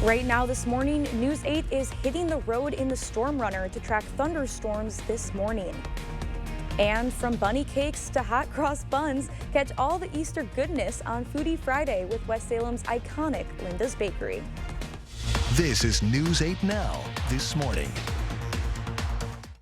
Right now this morning, News 8 is hitting the road in the Storm Runner to track thunderstorms this morning. And from bunny cakes to hot cross buns, catch all the Easter goodness on Foodie Friday with West Salem's iconic Linda's Bakery. This is News 8 Now, this morning.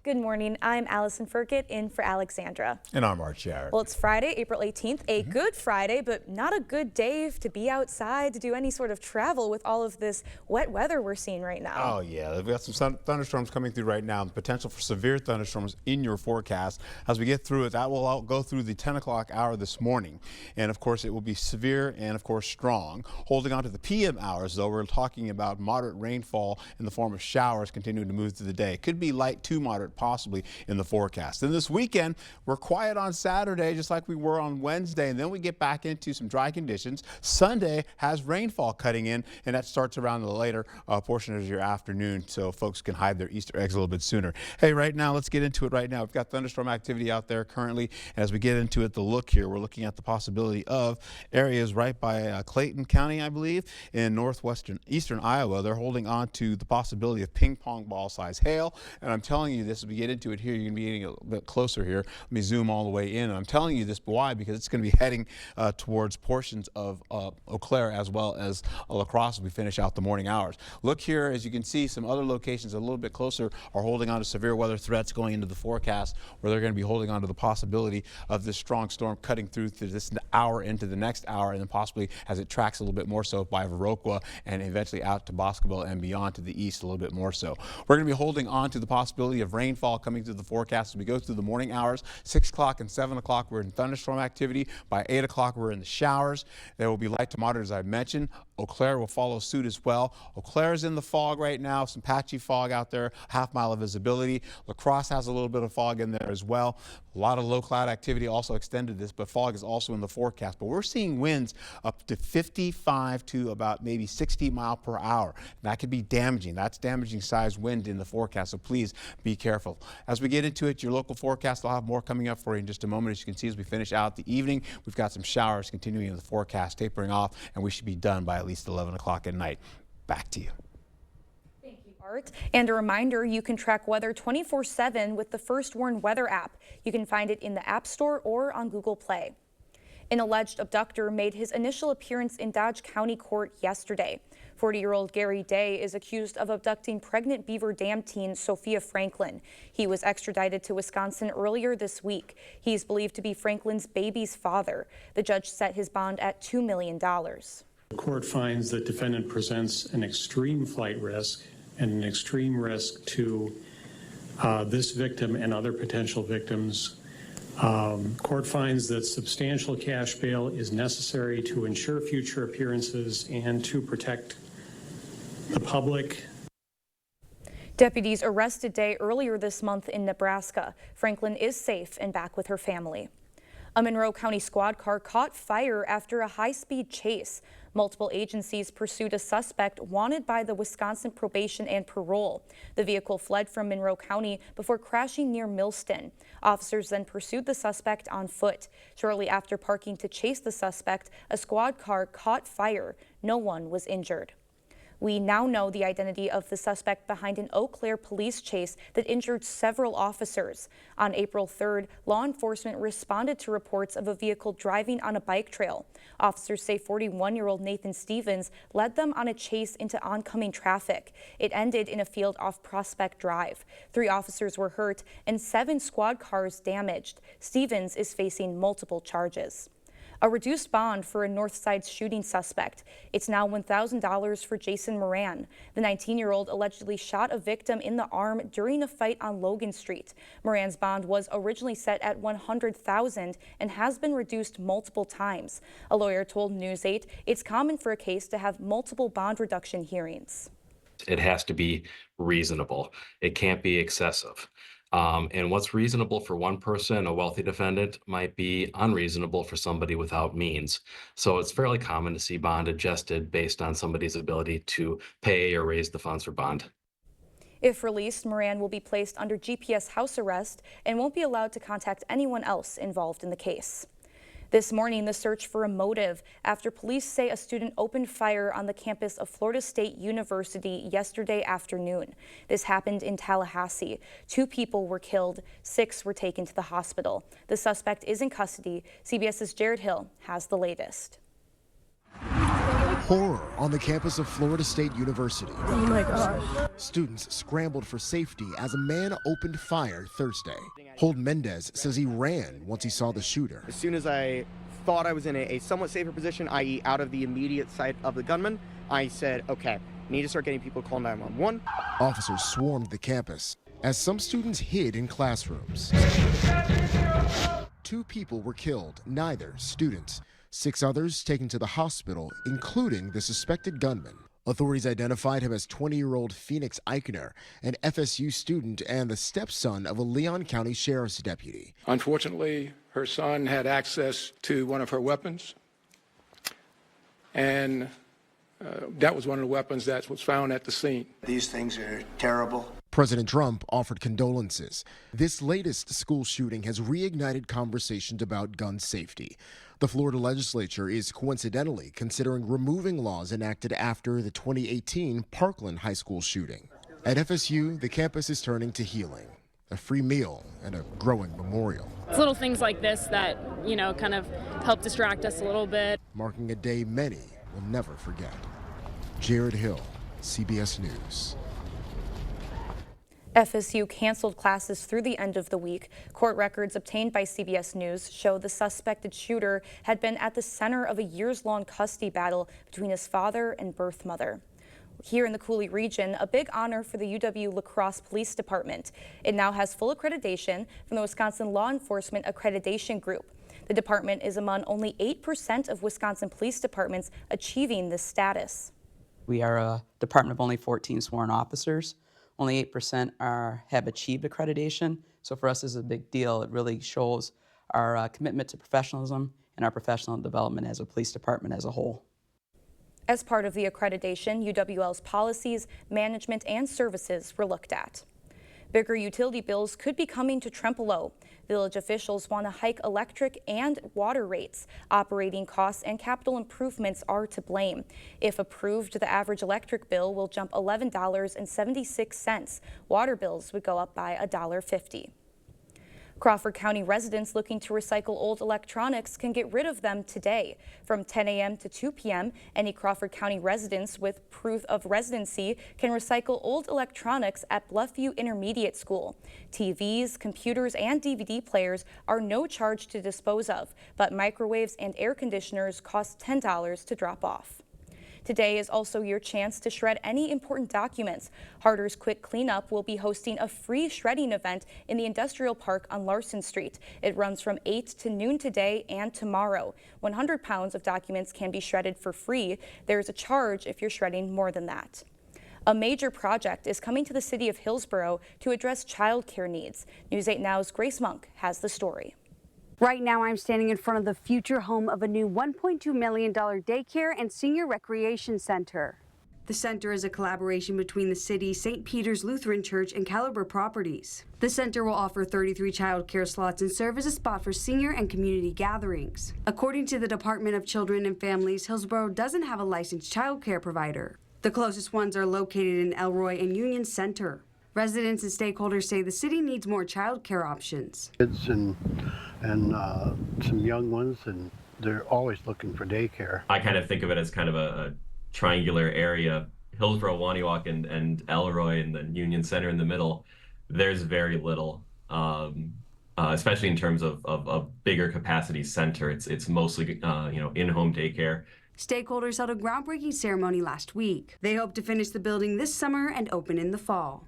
Good morning, I'm Allison Furkett in for Alexandra. And I'm Art Jarrett. Well, it's Friday, April 18th, a good Friday, but not a good day to be outside, to do any sort of travel with all of this wet weather we're seeing right now. Oh yeah, we've got some thunderstorms coming through right now. The potential for severe thunderstorms in your forecast. As we get through it, that will go through the 10 o'clock hour this morning. And of course, it will be severe and of course strong. Holding on to the PM hours, though, we're talking about moderate rainfall in the form of showers continuing to move through the day. Could be light to moderate possibly in the forecast. And this weekend, we're quiet on Saturday, just like we were on Wednesday, and then we get back into some dry conditions. Sunday has rainfall cutting in, and that starts around the later portion of your afternoon, so folks can hide their Easter eggs a little bit sooner. Hey, right now, let's get into it right now. We've got thunderstorm activity out there currently. And as we get into it, the look here, we're looking at the possibility of areas right by Clayton County, I believe, in eastern Iowa. They're holding on to the possibility of ping pong ball size hail, and I'm telling you this, as we get into it here, you're going to be getting a bit closer here. Let me zoom all the way in. And I'm telling you this, why? Because it's going to be heading towards portions of Eau Claire as well as La Crosse as we finish out the morning hours. Look here, as you can see, some other locations a little bit closer are holding on to severe weather threats going into the forecast, where they're going to be holding on to the possibility of this strong storm cutting through this hour into the next hour, and then possibly as it tracks a little bit more so by Viroqua and eventually out to Boscobel and beyond to the east a little bit more so. We're going to be holding on to the possibility of rainfall coming through the forecast as we go through the morning hours. 6 o'clock and 7 o'clock we're in thunderstorm activity. By 8 o'clock we're in the showers. There will be light to moderate, as I mentioned. Eau Claire will follow suit as well. Eau Claire is in the fog right now, some patchy fog out there, half-mile of visibility. La Crosse has a little bit of fog in there as well. A lot of low cloud activity also extended this, but fog is also in the forecast. But we're seeing winds up to 55 to about maybe 60 miles per hour. That could be damaging. That's damaging size wind in the forecast, so please be careful. As we get into it, your local forecast, I'll have more coming up for you in just a moment. As you can see, as we finish out the evening, we've got some showers continuing in the forecast, tapering off, and we should be done by at least 11 o'clock at night. Back to you. Thank you, Art. And a reminder, you can track weather 24/7 with the First Warn Weather app. You can find it in the App Store or on Google Play. An alleged abductor made his initial appearance in Dodge County Court yesterday. 40-year-old Gary Day is accused of abducting pregnant Beaver Dam teen Sophia Franklin. He was extradited to Wisconsin earlier this week. He's believed to be Franklin's baby's father. The judge set his bond at $2 million. The court finds that defendant presents an extreme flight risk and an extreme risk to this victim and other potential victims. Court finds that substantial cash bail is necessary to ensure future appearances and to protect the public. Deputies arrested Day earlier this month in Nebraska. Franklin is safe and back with her family. A Monroe County squad car caught fire after a high-speed chase. Multiple agencies pursued a suspect wanted by the Wisconsin Probation and Parole. The vehicle fled from Monroe County before crashing near Millston. Officers then pursued the suspect on foot. Shortly after parking to chase the suspect, a squad car caught fire. No one was injured. We now know the identity of the suspect behind an Eau Claire police chase that injured several officers. On April 3rd, law enforcement responded to reports of a vehicle driving on a bike trail. Officers say 41-year-old Nathan Stevens led them on a chase into oncoming traffic. It ended in a field off Prospect Drive. 3 officers were hurt and 7 squad cars damaged. Stevens is facing multiple charges. A reduced bond for a Northside shooting suspect. It's now $1,000 for Jason Moran. The 19-year-old allegedly shot a victim in the arm during a fight on Logan Street. Moran's bond was originally set at $100,000 and has been reduced multiple times. A lawyer told News 8 it's common for a case to have multiple bond reduction hearings. It has to be reasonable. It can't be excessive. And what's reasonable for one person, a wealthy defendant, might be unreasonable for somebody without means. So it's fairly common to see bond adjusted based on somebody's ability to pay or raise the funds for bond. If released, Moran will be placed under GPS house arrest and won't be allowed to contact anyone else involved in the case. This morning, the search for a motive after police say a student opened fire on the campus of Florida State University yesterday afternoon. This happened in Tallahassee. 2 people were killed, 6 were taken to the hospital. The suspect is in custody. CBS's Jared Hill has the latest. Horror on the campus of Florida State University. Oh my gosh. Students scrambled for safety as a man opened fire Thursday. Holden Mendez says he ran once he saw the shooter. As soon as I thought I was in a somewhat safer position, i.e. out of the immediate sight of the gunman, I said, okay, need to start getting people to call 911. Officers swarmed the campus as some students hid in classrooms. 2 people were killed, neither students. 6 others taken to the hospital, including the suspected gunman. Authorities identified him as 20-year-old Phoenix Eichner, an FSU student and the stepson of a Leon County Sheriff's deputy. Unfortunately, her son had access to one of her weapons, and that was one of the weapons that was found at the scene. These things are terrible. President Trump offered condolences. This latest school shooting has reignited conversations about gun safety. The Florida legislature is coincidentally considering removing laws enacted after the 2018 Parkland High School shooting. At FSU, the campus is turning to healing, a free meal, and a growing memorial. It's little things like this that, kind of help distract us a little bit. Marking a day many will never forget. Jared Hill, CBS News. FSU canceled classes through the end of the week. Court records obtained by CBS News show the suspected shooter had been at the center of a years-long custody battle between his father and birth mother. Here in the Cooley region, a big honor for the UW La Crosse Police Department. It now has full accreditation from the Wisconsin Law Enforcement Accreditation Group. The department is among only 8% of Wisconsin police departments achieving this status. We are a department of only 14 sworn officers. Only 8% have achieved accreditation. So for us, this is a big deal. It really shows our commitment to professionalism and our professional development as a police department as a whole. As part of the accreditation, UWL's policies, management, and services were looked at. Bigger utility bills could be coming to Trempealeau. Village officials want to hike electric and water rates. Operating costs and capital improvements are to blame. If approved, the average electric bill will jump $11.76. Water bills would go up by $1.50. Crawford County residents looking to recycle old electronics can get rid of them today. From 10 a.m. to 2 p.m., any Crawford County residents with proof of residency can recycle old electronics at Bluffview Intermediate School. TVs, computers, and DVD players are no charge to dispose of, but microwaves and air conditioners cost $10 to drop off. Today is also your chance to shred any important documents. Harder's Quick Cleanup will be hosting a free shredding event in the Industrial Park on Larson Street. It runs from 8 to noon today and tomorrow. 100 pounds of documents can be shredded for free. There's a charge if you're shredding more than that. A major project is coming to the city of Hillsborough to address child care needs. News 8 Now's Grace Monk has the story. Right now, I'm standing in front of the future home of a new $1.2 million daycare and senior recreation center. The center is a collaboration between the city's St. Peter's Lutheran Church and Caliber Properties. The center will offer 33 child care slots and serve as a spot for senior and community gatherings. According to the Department of Children and Families, Hillsborough doesn't have a licensed child care provider. The closest ones are located in Elroy and Union Center. Residents and stakeholders say the city needs more child care options. Kids and some young ones, and they're always looking for daycare. I kind of think of it as kind of a triangular area. Hillsborough, Wauniwoc, and Elroy, and then Union Center in the middle. There's very little, especially in terms of a bigger capacity center. It's mostly in-home daycare. Stakeholders held a groundbreaking ceremony last week. They hope to finish the building this summer and open in the fall.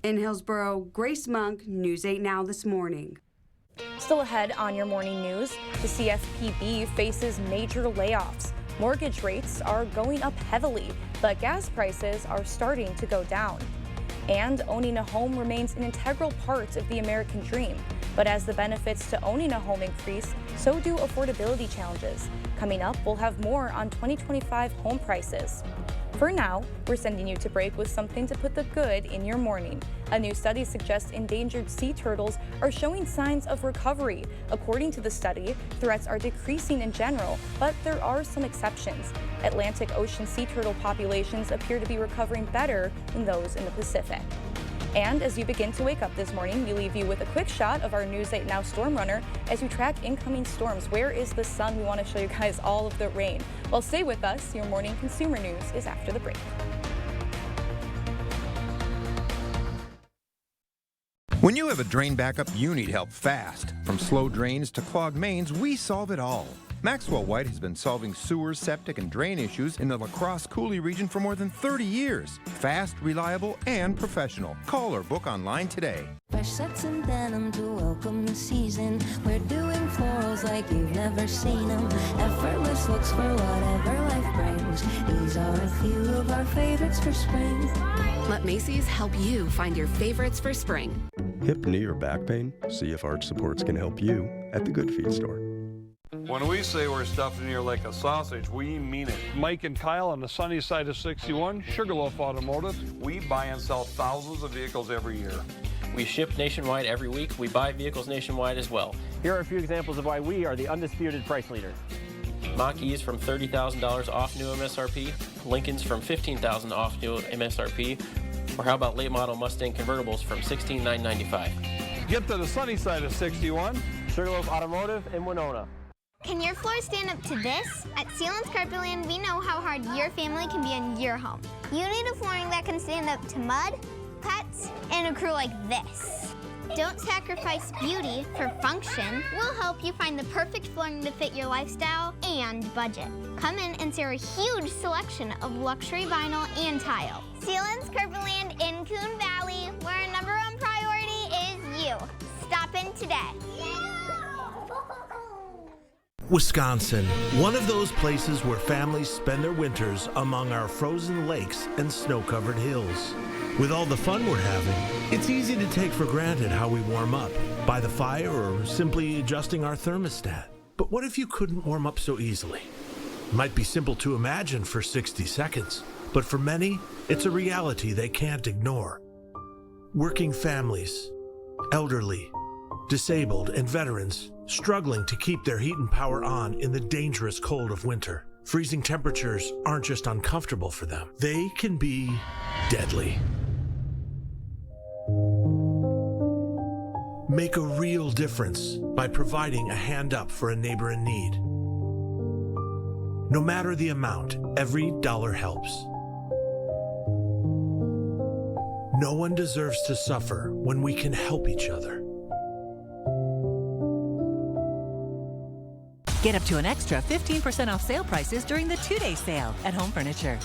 In Hillsborough, Grace Monk, News 8 Now this morning. Still ahead on your morning news, the CFPB faces major layoffs. Mortgage rates are going up heavily, but gas prices are starting to go down. And owning a home remains an integral part of the American dream. But as the benefits to owning a home increase, so do affordability challenges. Coming up, we'll have more on 2025 home prices. For now, we're sending you to break with something to put the good in your morning. A new study suggests endangered sea turtles are showing signs of recovery. According to the study, threats are decreasing in general, but there are some exceptions. Atlantic Ocean sea turtle populations appear to be recovering better than those in the Pacific. And as you begin to wake up this morning, we leave you with a quick shot of our News 8 Now storm runner as we track incoming storms. Where is the sun? We want to show you guys all of the rain. Well, stay with us. Your morning consumer news is after the break. When you have a drain backup, you need help fast. From slow drains to clogged mains, we solve it all. Maxwell White has been solving sewer, septic, and drain issues in the La Crosse Coulee region for more than 30 years. Fast, reliable, and professional. Call or book online today. Fresh sets and denim to welcome the season. We're doing florals like you've never seen them. Effortless looks for whatever life brings. These are a few of our favorites for spring. Let Macy's help you find your favorites for spring. Hip, knee, or back pain? See if Arch Supports can help you at the Good Feet store. When we say we're stuffing you like a sausage, we mean it. Mike and Kyle on the sunny side of 61, Sugarloaf Automotive. We buy and sell thousands of vehicles every year. We ship nationwide every week. We buy vehicles nationwide as well. Here are a few examples of why we are the undisputed price leader. Mach-E's from $30,000 off new MSRP. Lincoln's from $15,000 off new MSRP. Or how about late model Mustang convertibles from $16,995. Get to the sunny side of 61, Sugarloaf Automotive in Winona. Can your floor stand up to this? At Sealands Carpetland, we know how hard your family can be in your home. You need a flooring that can stand up to mud, pets, and a crew like this. Don't sacrifice beauty for function. We'll help you find the perfect flooring to fit your lifestyle and budget. Come in and see our huge selection of luxury vinyl and tile. Sealands Carpetland in Coon Valley, where our #1 priority is you. Stop in today. Wisconsin, one of those places where families spend their winters among our frozen lakes and snow-covered hills. With all the fun we're having, it's easy to take for granted how we warm up, by the fire or simply adjusting our thermostat. But what if you couldn't warm up so easily? It might be simple to imagine for 60 seconds, but for many, it's a reality they can't ignore. Working families, elderly, disabled, and veterans struggling to keep their heat and power on in the dangerous cold of winter. Freezing temperatures aren't just uncomfortable for them, they can be deadly. Make a real difference by providing a hand up for a neighbor in need. No matter the amount, every dollar helps. No one deserves to suffer when we can help each other. Get up to an extra 15% off sale prices during the 2-day sale at Home Furniture.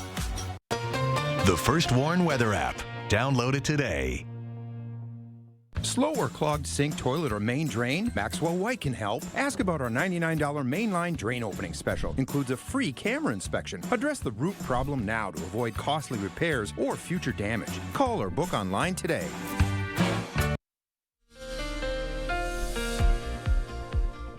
The First Warn Weather app. Download it today. Slow or clogged sink, toilet, or main drain? Maxwell White can help. Ask about our $99 mainline drain opening special. Includes a free camera inspection. Address the root problem now to avoid costly repairs or future damage. Call or book online today.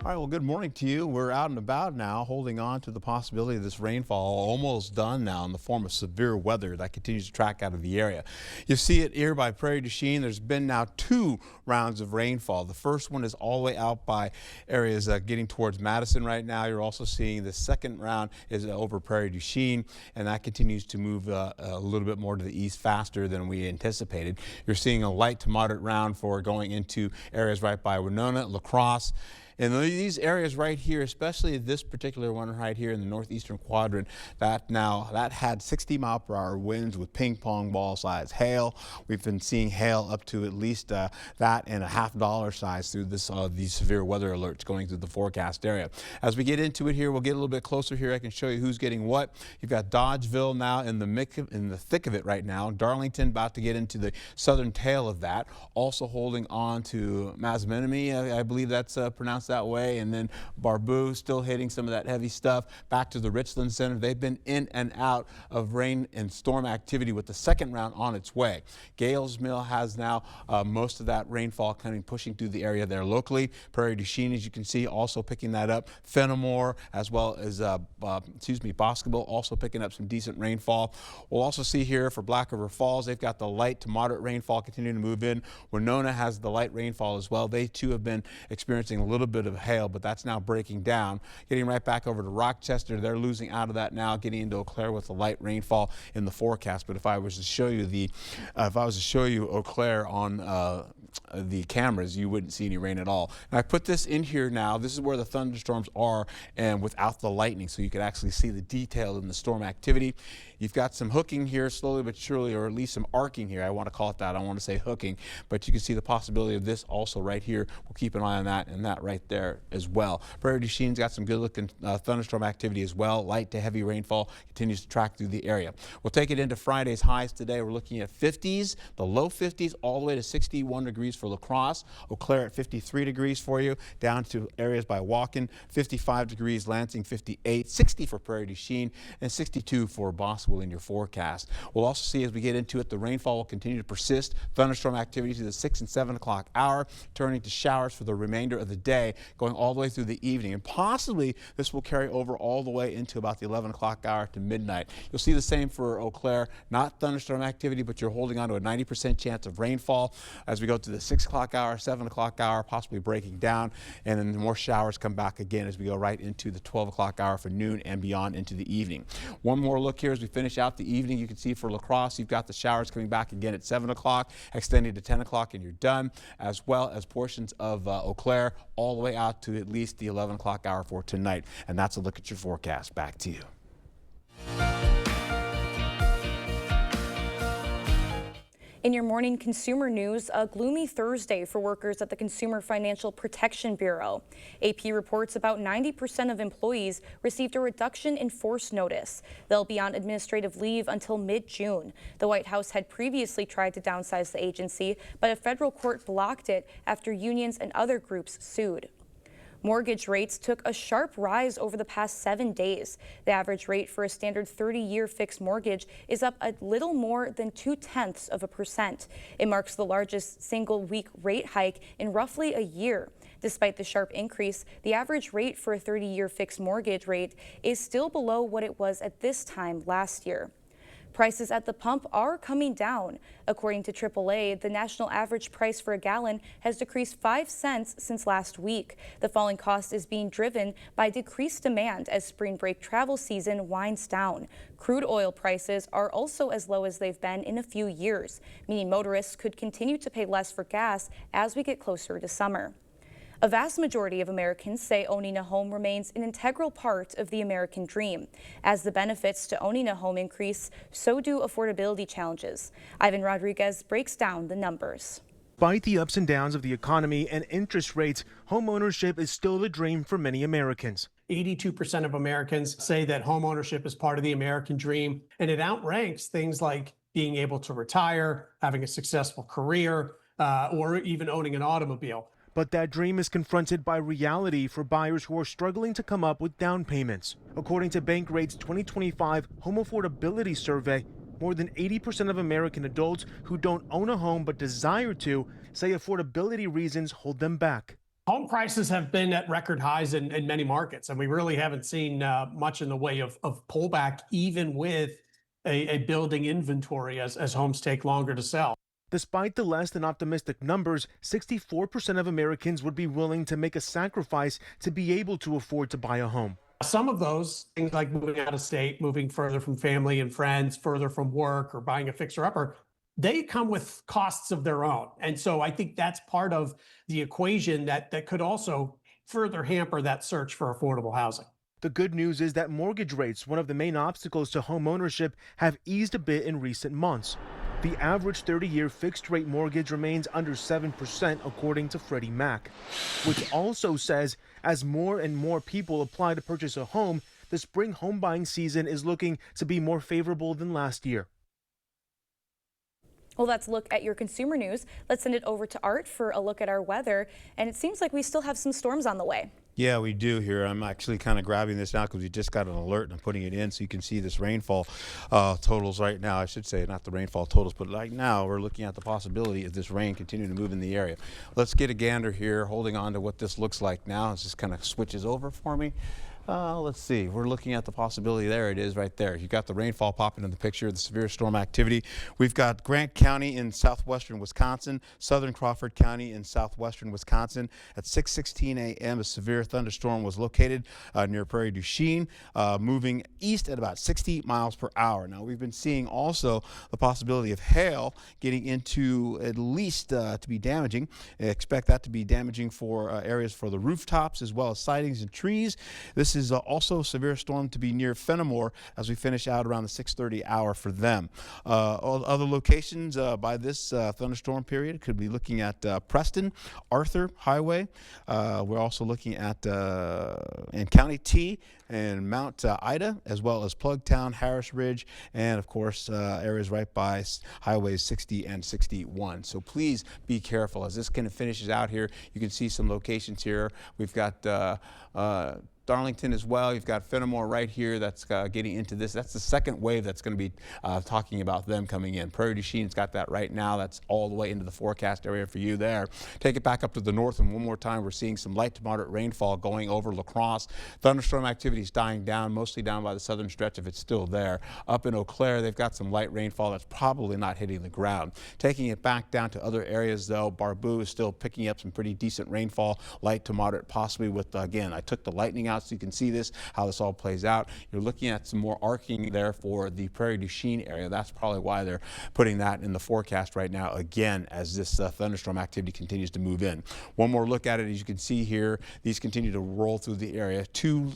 All right, well, good morning to you. We're out and about now, holding on to the possibility of this rainfall almost done now in the form of severe weather that continues to track out of the area. You see it here by Prairie du Chien. There's been now 2 rounds of rainfall. The first one is all the way out by areas getting towards Madison right now. You're also seeing the second round is over Prairie du Chien, and that continues to move a little bit more to the east faster than we anticipated. You're seeing a light to moderate round for going into areas right by Winona, La Crosse. In these areas right here, especially this particular one right here in the northeastern quadrant, that had 60-mile-per-hour winds with ping pong ball size hail. We've been seeing hail up to at least that and a $50 size through these severe weather alerts going through the forecast area. As we get into it here, we'll get a little bit closer here. I can show you who's getting what. You've got Dodgeville now in the thick of it right now. Darlington about to get into the southern tail of that. Also holding on to Massanutten, I believe that's pronounced forecast that way. And then Baraboo still hitting some of that heavy stuff. Back to the Richland Center. They've been in and out of rain and storm activity with the second round on its way. Gales Mill has now most of that rainfall pushing through the area there locally. Prairie du Chien, as you can see, also picking that up. Fenimore, as well as Boscobel, also picking up some decent rainfall. We'll also see here for Black River Falls, they've got the light to moderate rainfall continuing to move in. Winona has the light rainfall as well. They too have been experiencing a little bit of hail, but that's now breaking down. Getting right back over to Rochester, they're losing out of that now, getting into Eau Claire with the light rainfall in the forecast. But if I was to show you Eau Claire on the cameras, you wouldn't see any rain at all. And I put this in here now. This is where the thunderstorms are and without the lightning, so you can actually see the detail in the storm activity. You've got some hooking here slowly but surely, or at least some arcing here. I want to call it that. I don't want to say hooking, but you can see the possibility of this also right here. We'll keep an eye on that and that right there as well. Prairie du Chien's got some good looking thunderstorm activity as well. Light to heavy rainfall continues to track through the area. We'll take it into Friday's highs today. We're looking at 50s, the low 50s, all the way to 61 degrees for La Crosse. Eau Claire at 53 degrees for you, down to areas by Walken, 55 degrees, Lansing 58, 60 for Prairie du Chien, and 62 for Boswell in your forecast. We'll also see as we get into it, the rainfall will continue to persist. Thunderstorm activity to the 6 and 7 o'clock hour, turning to showers for the remainder of the day, going all the way through the evening. And possibly this will carry over all the way into about the 11 o'clock hour to midnight. You'll see the same for Eau Claire, not thunderstorm activity, but you're holding on to a 90% chance of rainfall as we go to the 6 o'clock hour, 7 o'clock hour, possibly breaking down, and then more showers come back again as we go right into the 12 o'clock hour for noon and beyond into the evening. One more look here as we finish out the evening. You can see for La Crosse, you've got the showers coming back again at 7 o'clock, extending to 10 o'clock and you're done, as well as portions of Eau Claire all the way out to at least the 11 o'clock hour for tonight. And that's a look at your forecast. Back to you. In your morning consumer news, a gloomy Thursday for workers at the Consumer Financial Protection Bureau. AP reports about 90% of employees received a reduction in force notice. They'll be on administrative leave until mid-June. The White House had previously tried to downsize the agency, but a federal court blocked it after unions and other groups sued. Mortgage rates took a sharp rise over the past 7 days. The average rate for a standard 30-year fixed mortgage is up a little more than 0.2%. It marks the largest single-week rate hike in roughly a year. Despite the sharp increase, the average rate for a 30-year fixed mortgage rate is still below what it was at this time last year. Prices at the pump are coming down. According to AAA, the national average price for a gallon has decreased 5 cents since last week. The falling cost is being driven by decreased demand as spring break travel season winds down. Crude oil prices are also as low as they've been in a few years, meaning motorists could continue to pay less for gas as we get closer to summer. A vast majority of Americans say owning a home remains an integral part of the American dream. As the benefits to owning a home increase, so do affordability challenges. Ivan Rodriguez breaks down the numbers. Despite the ups and downs of the economy and interest rates, homeownership is still the dream for many Americans. 82% of Americans say that homeownership is part of the American dream, and it outranks things like being able to retire, having a successful career, or even owning an automobile. But that dream is confronted by reality for buyers who are struggling to come up with down payments. According to Bankrate's 2025 Home Affordability Survey, more than 80% of American adults who don't own a home but desire to say affordability reasons hold them back. Home prices have been at record highs in many markets, and we really haven't seen much in the way of pullback, even with a building inventory as homes take longer to sell. Despite the less than optimistic numbers, 64% of Americans would be willing to make a sacrifice to be able to afford to buy a home. Some of those things like moving out of state, moving further from family and friends, further from work, or buying a fixer-upper, they come with costs of their own. And so I think that's part of the equation that could also further hamper that search for affordable housing. The good news is that mortgage rates, one of the main obstacles to home ownership, have eased a bit in recent months. The average 30-year fixed-rate mortgage remains under 7%, according to Freddie Mac, which also says as more and more people apply to purchase a home, the spring home buying season is looking to be more favorable than last year. Well, that's a look at your consumer news. Let's send it over to Art for a look at our weather. And it seems like we still have some storms on the way. Yeah, we do here. I'm actually kind of grabbing this now because we just got an alert and I'm putting it in so you can see this rainfall totals right now. I should say not the rainfall totals, but right now we're looking at the possibility of this rain continuing to move in the area. Let's get a gander here, holding on to what this looks like now. It just kind of switches over for me. Let's see, we're looking at the possibility. There it is right there. You got the rainfall popping in the picture, the severe storm activity. We've got Grant County in southwestern Wisconsin, southern Crawford County in southwestern Wisconsin. At 6:16 a.m. a severe thunderstorm was located near Prairie du Chien, moving east at about 60 miles per hour. Now we've been seeing also the possibility of hail getting into at least to be damaging. Expect that to be damaging for areas for the rooftops as well as sidings and trees. This is also a severe storm to be near Fenimore as we finish out around the 6:30 hour for them. Other locations by this thunderstorm period could be looking at Preston, Arthur Highway. We're also looking at in County T and Mount Ida, as well as Plugtown, Harris Ridge, and of course areas right by highways 60 and 61. So please be careful as this kind of finishes out here. You can see some locations here. We've got Darlington as well. You've got Fenimore right here that's getting into this. That's the second wave that's going to be talking about them coming in. Prairie du Chien's got that right now. That's all the way into the forecast area for you there. Take it back up to the north, and one more time, we're seeing some light to moderate rainfall going over La Crosse. Thunderstorm activity is dying down, mostly down by the southern stretch if it's still there. Up in Eau Claire, they've got some light rainfall that's probably not hitting the ground. Taking it back down to other areas, though, Baraboo is still picking up some pretty decent rainfall, light to moderate, possibly with, again, I took the lightning out so you can see this, how this all plays out. You're looking at some more arcing there for the Prairie du Chien area. That's probably why they're putting that in the forecast right now, again, as this thunderstorm activity continues to move in. One more look at it, as you can see here, these continue to roll through the area. Two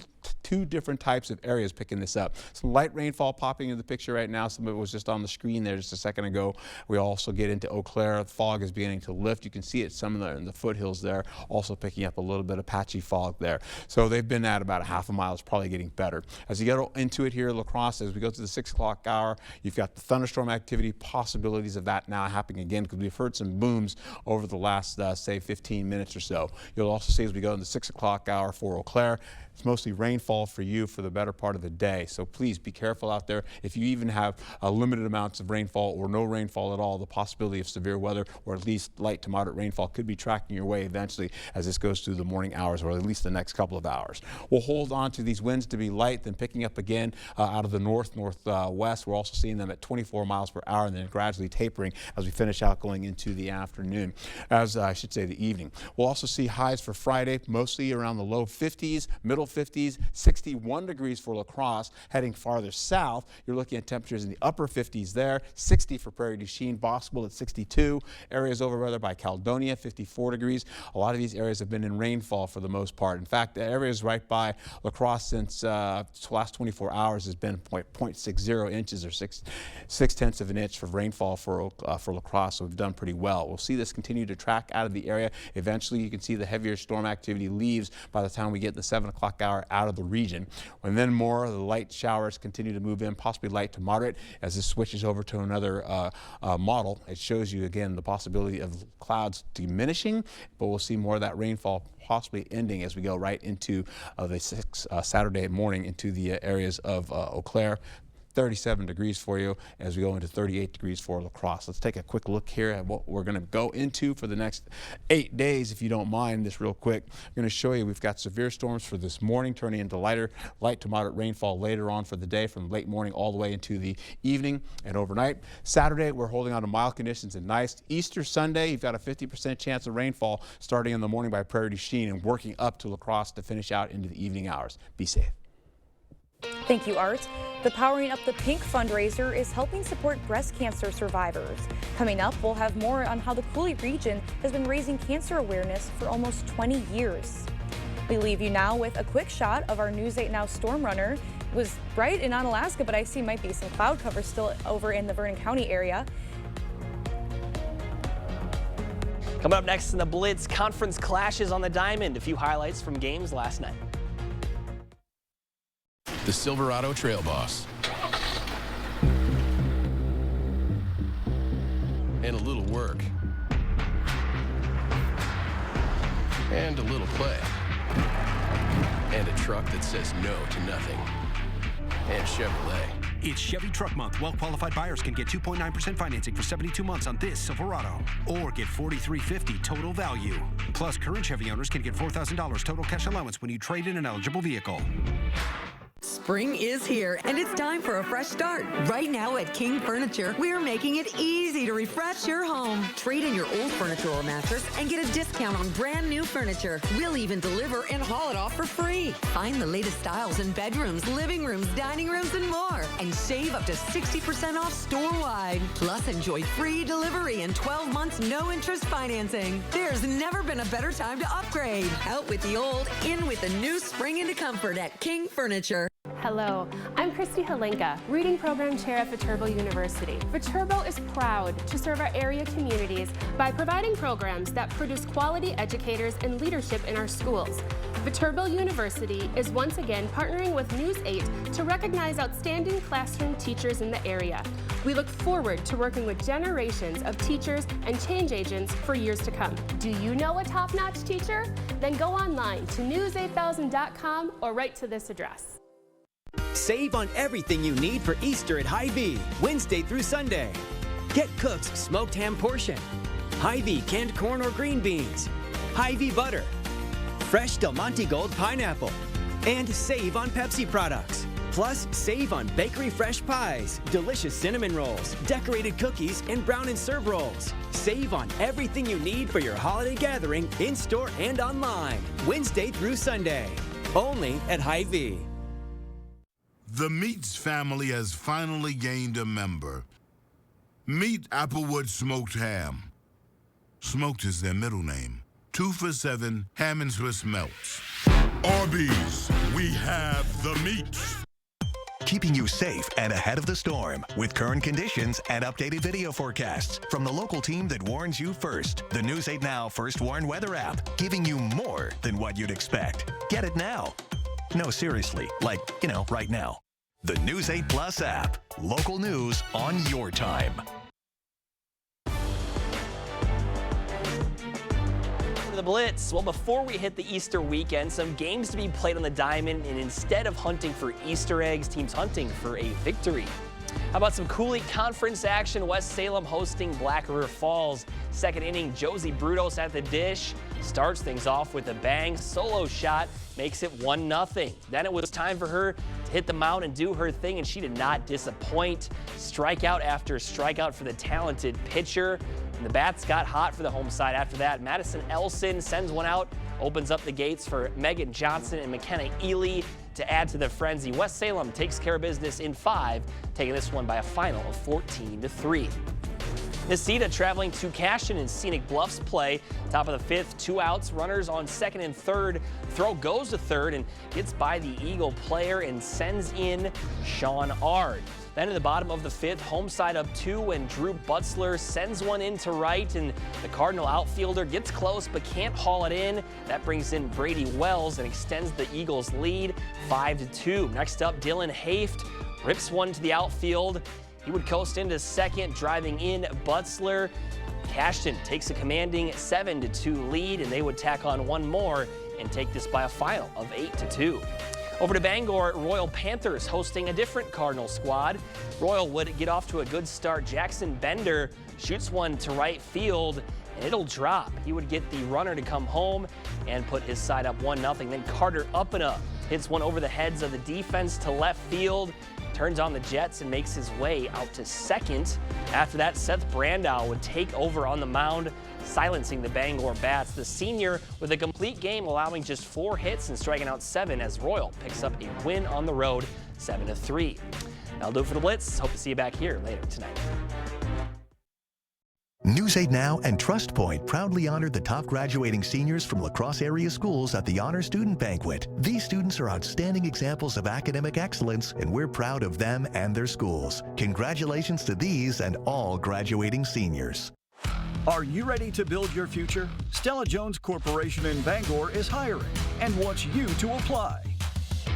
different types of areas picking this up. Some light rainfall popping in the picture right now. Some of it was just on the screen there just a second ago. We also get into Eau Claire. The fog is beginning to lift. You can see it some in the foothills there, also picking up a little bit of patchy fog there. So they've been at about a half a mile. It's probably getting better. As you get into it here, La Crosse, as we go to the 6 o'clock hour, you've got the thunderstorm activity, possibilities of that now happening again because we've heard some booms over the last, say, 15 minutes or so. You'll also see as we go in the 6 o'clock hour for Eau Claire, it's mostly rainfall for you for the better part of the day. So please be careful out there. If you even have limited amounts of rainfall or no rainfall at all, the possibility of severe weather or at least light to moderate rainfall could be tracking your way eventually as this goes through the morning hours or at least the next couple of hours. We'll hold on to these winds to be light, then picking up again out of the northwest. We're also seeing them at 24 miles per hour and then gradually tapering as we finish out going into the afternoon, as I should say the evening. We'll also see highs for Friday, mostly around the low 50s, middle 50s, 61 degrees for La Crosse. Heading farther south, you're looking at temperatures in the upper 50s there, 60 for Prairie du Chien, Bosqueville at 62. Areas over rather by Caledonia, 54 degrees. A lot of these areas have been in rainfall for the most part. In fact, the areas right by La Crosse since the last 24 hours has been 0.60 inches or 6/10 of an inch for rainfall for La Crosse, so we've done pretty well. We'll see this continue to track out of the area. Eventually, you can see the heavier storm activity leaves by the time we get the 7 o'clock hour out of the region. And then more of the light showers continue to move in, possibly light to moderate as this switches over to another model. It shows you again the possibility of clouds diminishing, but we'll see more of that rainfall possibly ending as we go right into the Saturday morning into the areas of Eau Claire. 37 degrees for you as we go into 38 degrees for La Crosse. Let's take a quick look here at what we're going to go into for the next 8 days, if you don't mind this real quick. I'm going to show you we've got severe storms for this morning turning into light to moderate rainfall later on for the day from late morning all the way into the evening and overnight. Saturday, we're holding on to mild conditions and nice. Easter Sunday, you've got a 50% chance of rainfall starting in the morning by Prairie du Chien and working up to La Crosse to finish out into the evening hours. Be safe. Thank you, Art. The Powering Up the Pink fundraiser is helping support breast cancer survivors. Coming up, we'll have more on how the Coulee region has been raising cancer awareness for almost 20 years. We leave you now with a quick shot of our News 8 Now storm runner. It was bright in Onalaska, but I see might be some cloud cover still over in the Vernon County area. Coming up next in the Blitz, conference clashes on the Diamond. A few highlights from games last night. The Silverado Trail Boss. and a little work. And a little play. And a truck that says no to nothing. And Chevrolet. It's Chevy Truck Month. Well-qualified buyers can get 2.9% financing for 72 months on this Silverado. Or get $4,350 total value. Plus, current Chevy owners can get $4,000 total cash allowance when you trade in an eligible vehicle. Spring is here, and it's time for a fresh start. Right now at King Furniture, we're making it easy to refresh your home. Trade in your old furniture or mattress and get a discount on brand new furniture. We'll even deliver and haul it off for free. Find the latest styles in bedrooms, living rooms, dining rooms, and more. And save up to 60% off store-wide. Plus, enjoy free delivery and 12 months no-interest financing. There's never been a better time to upgrade. Out with the old, in with the new spring into comfort at King Furniture. Hello, I'm Christy Halenka, Reading Program Chair at Viterbo University. Viterbo is proud to serve our area communities by providing programs that produce quality educators and leadership in our schools. Viterbo University is once again partnering with News 8 to recognize outstanding classroom teachers in the area. We look forward to working with generations of teachers and change agents for years to come. Do you know a top-notch teacher? Then go online to news8000.com or write to this address. Save on everything you need for Easter at Hy-Vee, Wednesday through Sunday. Get Cook's smoked ham portion, Hy-Vee canned corn or green beans, Hy-Vee butter, fresh Del Monte Gold pineapple, and save on Pepsi products. Plus, save on bakery fresh pies, delicious cinnamon rolls, decorated cookies, and brown and serve rolls. Save on everything you need for your holiday gathering in-store and online, Wednesday through Sunday. Only at Hy-Vee. The Meats family has finally gained a member. Meet Applewood Smoked Ham. Smoked is their middle name. 2 for $7 ham and Swiss melts. Arby's, we have the meats. Keeping you safe and ahead of the storm with current conditions and updated video forecasts from the local team that warns you first. The News 8 Now First Warn Weather app, giving you more than what you'd expect. Get it now. No, seriously, like, right now. The News 8 Plus app. Local news on your time. The Blitz. Well, before we hit the Easter weekend, some games to be played on the diamond, and instead of hunting for Easter eggs, teams hunting for a victory. How about some Cooley Conference action? West Salem hosting Black River Falls. Second inning, Josie Brudos at the dish. Starts things off with a bang. Solo shot makes it 1-0. Then it was time for her to hit the mound and do her thing, and she did not disappoint. Strikeout after strikeout for the talented pitcher. And the bats got hot for the home side after that. Madison Elson sends one out, opens up the gates for Megan Johnson and McKenna Ely to add to the frenzy. West Salem takes care of business in 5, taking this one by a final of 14-3. Necedah traveling to Cashton in Scenic Bluffs play. Top of the 5th, 2 outs, runners on 2nd and 3rd. Throw goes to 3rd and gets by the Eagle player and sends in Sean Ard. Then in the bottom of the 5th, home side up 2 and Drew Butzler sends one in to right, and the Cardinal outfielder gets close but can't haul it in. That brings in Brady Wells and extends the Eagles' lead 5-2. Next up, Dylan Haft rips one to the outfield. He would coast into 2nd, driving in Butzler. Cashton takes a commanding 7-2 lead, and they would tack on one more and take this by a final of 8-2. Over to Bangor, Royal Panthers hosting a different Cardinal squad. Royal would get off to a good start. Jackson Bender shoots one to right field, and it'll drop. He would get the runner to come home and put his side up 1-0. Then Carter Uppina hits one over the heads of the defense to left field, turns on the Jets and makes his way out to 2nd. After that, Seth Brandow would take over on the mound, silencing the Bangor Bats. The senior with a complete game, allowing just 4 hits and striking out 7 as Royal picks up a win on the road, 7-3. That'll do it for the Blitz. Hope to see you back here later tonight. News 8 Now and Trust Point proudly honored the top graduating seniors from La Crosse area schools at the Honor Student Banquet. These students are outstanding examples of academic excellence, and we're proud of them and their schools. Congratulations to these and all graduating seniors. Are you ready to build your future? Stella Jones Corporation in Bangor is hiring and wants you to apply.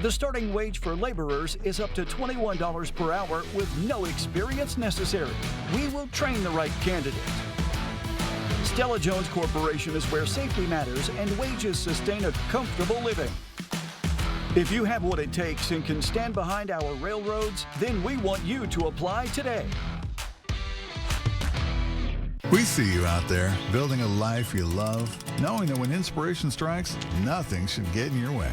The starting wage for laborers is up to $21 per hour with no experience necessary. We will train the right candidate. Stella Jones Corporation is where safety matters and wages sustain a comfortable living. If you have what it takes and can stand behind our railroads, then we want you to apply today. We see you out there, building a life you love, knowing that when inspiration strikes, nothing should get in your way.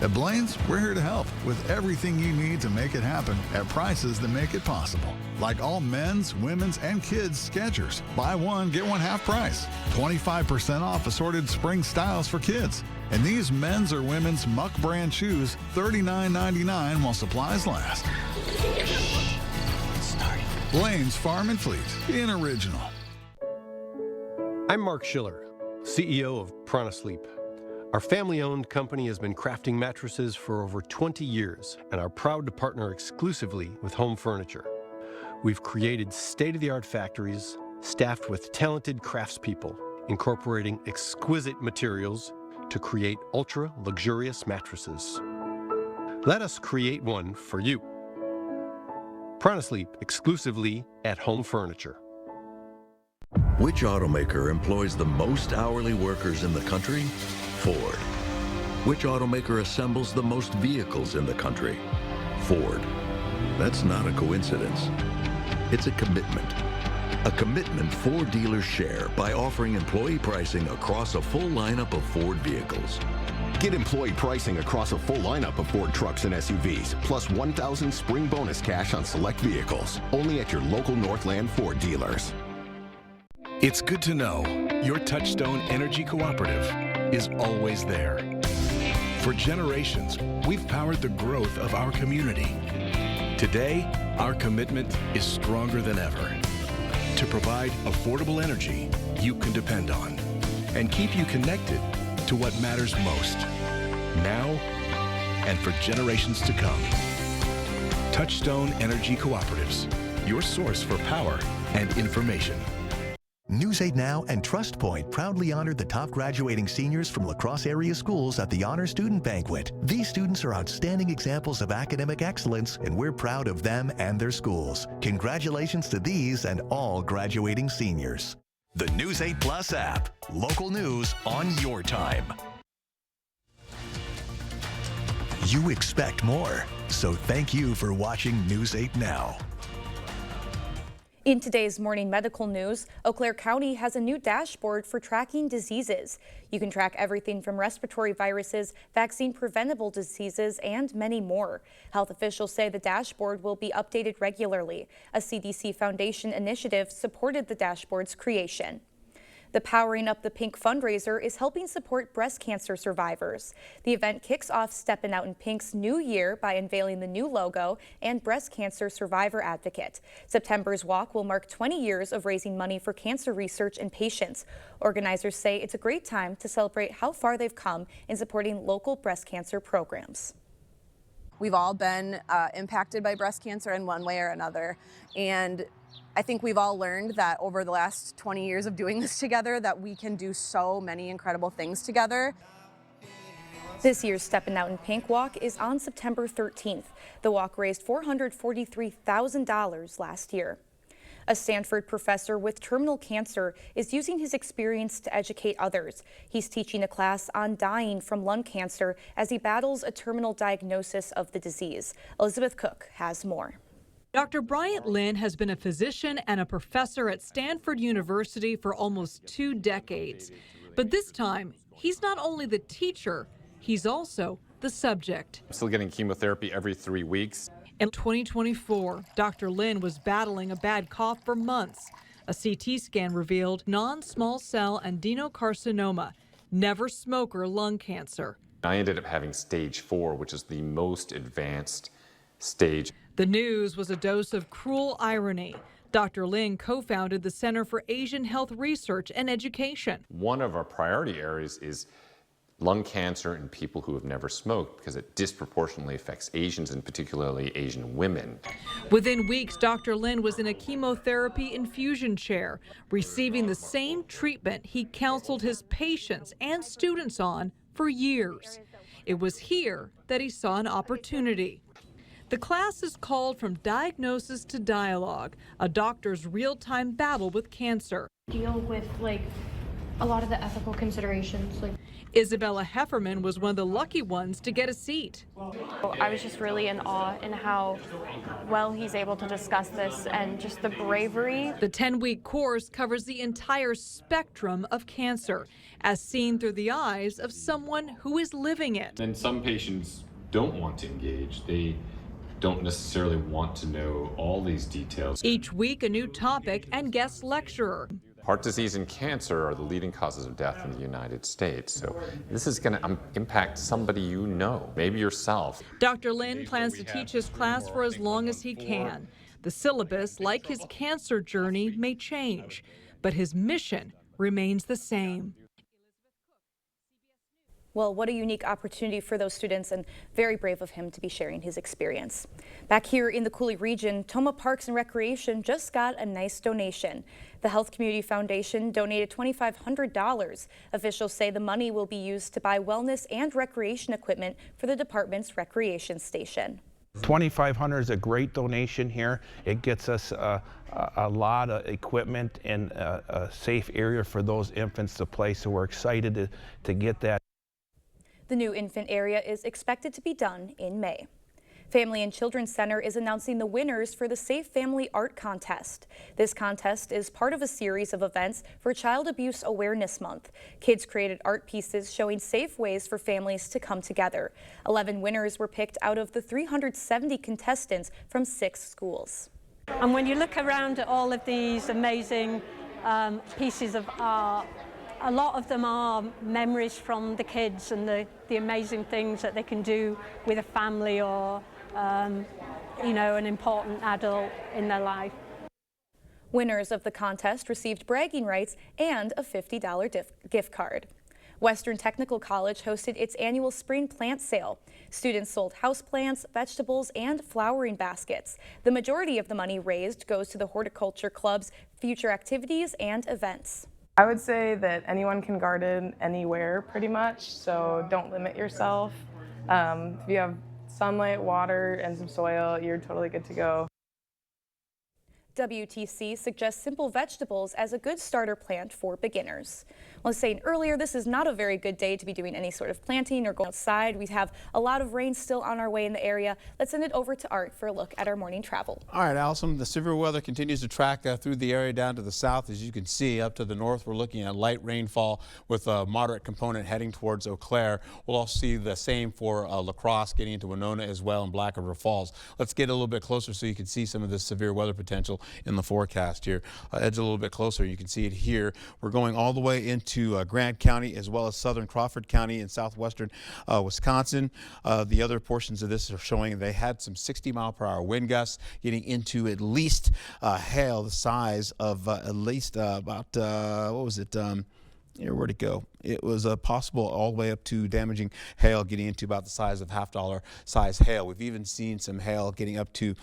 At Blaine's, we're here to help with everything you need to make it happen at prices that make it possible. Like all men's, women's, and kids' Skechers. Buy one, get one half price. 25% off assorted spring styles for kids. And these men's or women's Muck brand shoes, $39.99 while supplies last. Blaine's Farm and Fleet, being original. I'm Mark Schiller, CEO of Prana Sleep. Our family-owned company has been crafting mattresses for over 20 years and are proud to partner exclusively with Home Furniture. We've created state-of-the-art factories staffed with talented craftspeople, incorporating exquisite materials to create ultra-luxurious mattresses. Let us create one for you. Prana Sleep, exclusively at Home Furniture. Which automaker employs the most hourly workers in the country? Ford. Which automaker assembles the most vehicles in the country? Ford. That's not a coincidence. It's a commitment. A commitment Ford dealers share by offering employee pricing across a full lineup of Ford vehicles. Get employee pricing across a full lineup of Ford trucks and SUVs, plus $1,000 spring bonus cash on select vehicles. Only at your local Northland Ford dealers. It's good to know your Touchstone Energy Cooperative is always there. For generations, we've powered the growth of our community. Today, our commitment is stronger than ever to provide affordable energy you can depend on and keep you connected to what matters most, now and for generations to come. Touchstone Energy Cooperatives, your source for power and information. News 8 Now and TrustPoint proudly honored the top graduating seniors from La Crosse area schools at the Honor Student Banquet. These students are outstanding examples of academic excellence, and we're proud of them and their schools. Congratulations to these and all graduating seniors. The News 8 Plus app. Local news on your time. You expect more, so thank you for watching News 8 Now. In today's morning medical news, Eau Claire County has a new dashboard for tracking diseases. You can track everything from respiratory viruses, vaccine-preventable diseases, and many more. Health officials say the dashboard will be updated regularly. A CDC Foundation initiative supported the dashboard's creation. The Powering Up the Pink fundraiser is helping support breast cancer survivors. The event kicks off Steppin' Out in Pink's new year by unveiling the new logo and breast cancer survivor advocate. September's walk will mark 20 years of raising money for cancer research and patients. Organizers say it's a great time to celebrate how far they've come in supporting local breast cancer programs. We've all been impacted by breast cancer in one way or another, and I think we've all learned that over the last 20 years of doing this together that we can do so many incredible things together. This year's Steppin' Out in Pink walk is on September 13th. The walk raised $443,000 last year. A Stanford professor with terminal cancer is using his experience to educate others. He's teaching a class on dying from lung cancer as he battles a terminal diagnosis of the disease. Elizabeth Cook has more. Dr. Bryant Lynn has been a physician and a professor at Stanford University for almost 2 decades. But this time, he's not only the teacher, he's also the subject. I'm still getting chemotherapy every 3 weeks. In 2024, Dr. Lynn was battling a bad cough for months. A CT scan revealed non-small cell adenocarcinoma, never smoker lung cancer. I ended up having stage 4, which is the most advanced stage. The news was a dose of cruel irony. Dr. Lynn co-founded the Center for Asian Health Research and Education. One of our priority areas is lung cancer in people who have never smoked because it disproportionately affects Asians and particularly Asian women. Within weeks, Dr. Lynn was in a chemotherapy infusion chair, receiving the same treatment he counseled his patients and students on for years. It was here that he saw an opportunity. The class is called From Diagnosis to Dialogue, a doctor's real-time battle with cancer. Deal with a lot of the ethical considerations. Isabella Hefferman was one of the lucky ones to get a seat. I was just really in awe in how well he's able to discuss this and just the bravery. The 10-week course covers the entire spectrum of cancer, as seen through the eyes of someone who is living it. And some patients don't want to engage. They don't necessarily want to know all these details. Each week, a new topic and guest lecturer. Heart disease and cancer are the leading causes of death in the United States. So this is going to impact somebody you know, maybe yourself. Dr. Lin plans to teach his class for as long as he can. The syllabus, like his cancer journey, may change, but his mission remains the same. Well, what a unique opportunity for those students, and very brave of him to be sharing his experience. Back here in the Cooley region, Tomah Parks and Recreation just got a nice donation. The Health Community Foundation donated $2,500. Officials say the money will be used to buy wellness and recreation equipment for the department's recreation station. $2,500 is a great donation here. It gets us a lot of equipment in a safe area for those infants to play, so we're excited to get that. The new infant area is expected to be done in May. Family and Children's Center is announcing the winners for the Safe Family Art Contest. This contest is part of a series of events for Child Abuse Awareness Month. Kids created art pieces showing safe ways for families to come together. 11 winners were picked out of the 370 contestants from 6 schools. And when you look around at all of these amazing pieces of art, a lot of them are memories from the kids and the amazing things that they can do with a family or, you know, an important adult in their life. Winners of the contest received bragging rights and a $50 gift card. Western Technical College hosted its annual spring plant sale. Students sold houseplants, vegetables, and flowering baskets. The majority of the money raised goes to the Horticulture Club's future activities and events. I would say that anyone can garden anywhere pretty much, so don't limit yourself. If you have sunlight, water, and some soil, you're totally good to go. WTC suggests simple vegetables as a good starter plant for beginners. Well, I was saying earlier, this is not a very good day to be doing any sort of planting or going outside. We have a lot of rain still on our way in the area. Let's send it over to Art for a look at our morning travel. All right, Allison, the severe weather continues to track through the area down to the south. As you can see, up to the north, we're looking at light rainfall with a moderate component heading towards Eau Claire. We'll also see the same for La Crosse, getting into Winona as well, and Black River Falls. Let's get a little bit closer so you can see some of this severe weather potential in the forecast here. Edge a little bit closer, you can see it here. We're going all the way into Grant County as well as southern Crawford County in southwestern Wisconsin. The other portions of this are showing they had some 60-mile-per-hour wind gusts getting into at least hail the size of at least about, what was it? Here, where'd it go? It was possible all the way up to damaging hail getting into about the size of $half size hail. We've even seen some hail getting up to